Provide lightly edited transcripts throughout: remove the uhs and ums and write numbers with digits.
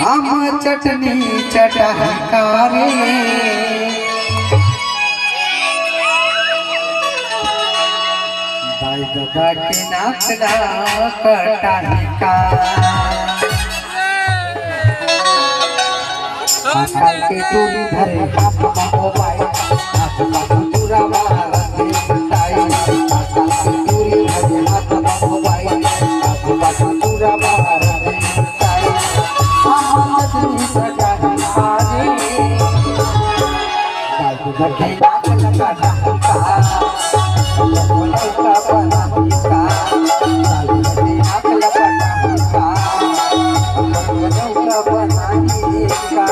हम चटनी चटहकारे दाई दादा के नाकला कटहका आका के टोली धरे हाथ बाहो बाई हाथ बाहो चूरा मारा दे ताई आका के टोली धरे हाथ बाहो बाई हाथ बाहो चूरा मारा दे ताई हम सजा हारे दाई दादा के नाकला कटहका बोला का बना का दाई के नाकला कटहका बोला का बना का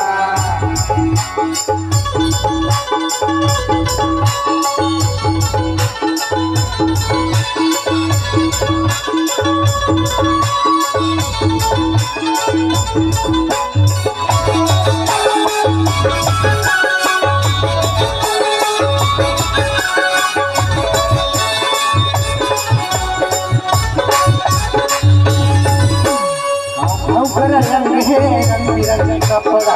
रंग बिरंग कपड़ा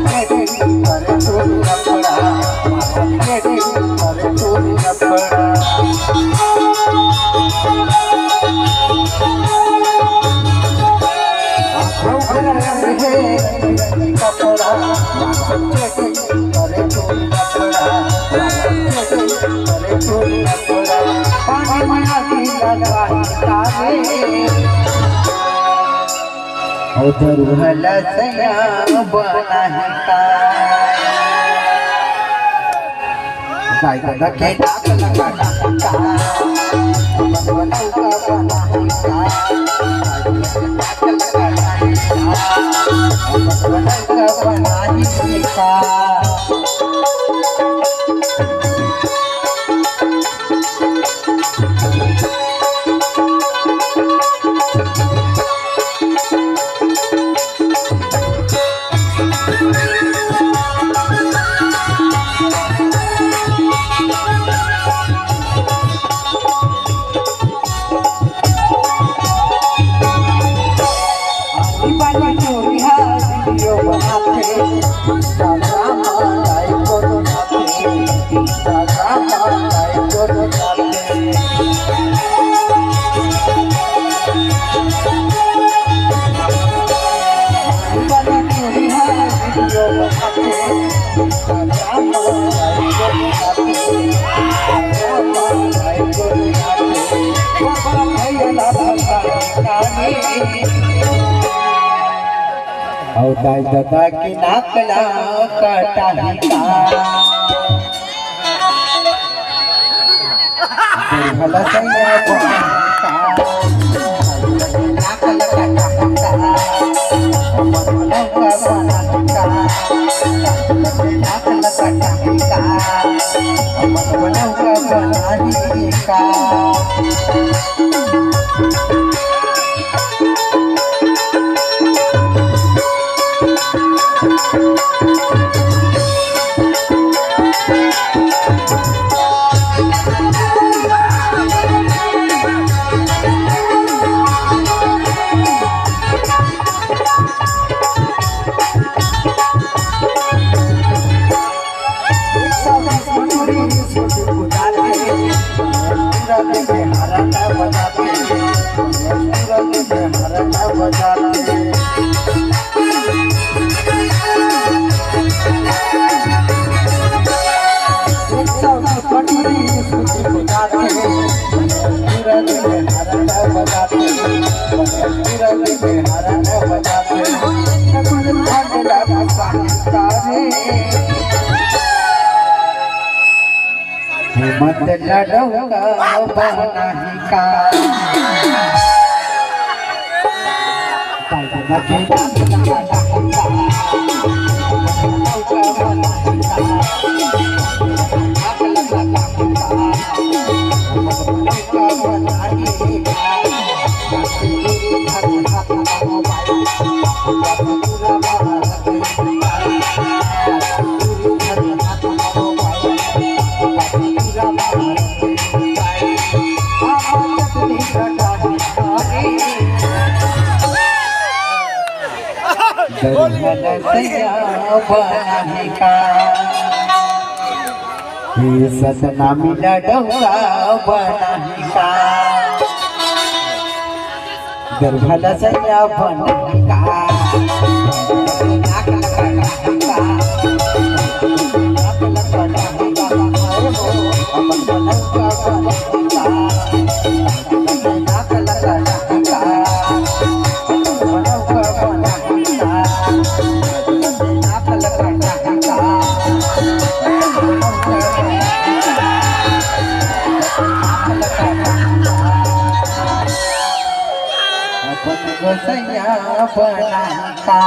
करे चोरी कपड़ा करे चोरी कपड़ा कपड़ा करे चोरी कपड़ा करे चोरी कपड़ा पानी मना की लगाई उधर भला सया बनाता दाई दादा के नाक लगाता बनवाऊ का बनाता दाई दादा के नाक लगाता बनवाऊ का बनाता और दाई दादा की नाकला कटहका भला सैया बनाता नाकला कटहका बनवाऊ का बनाता नाकला कटहका बनवाऊ का बनाता मत लड़ूंगा बनाही का सैया बनाही का हे सतना मिला डोंगा बनाही का गर्भाला सैया बनाही का सैया बनाता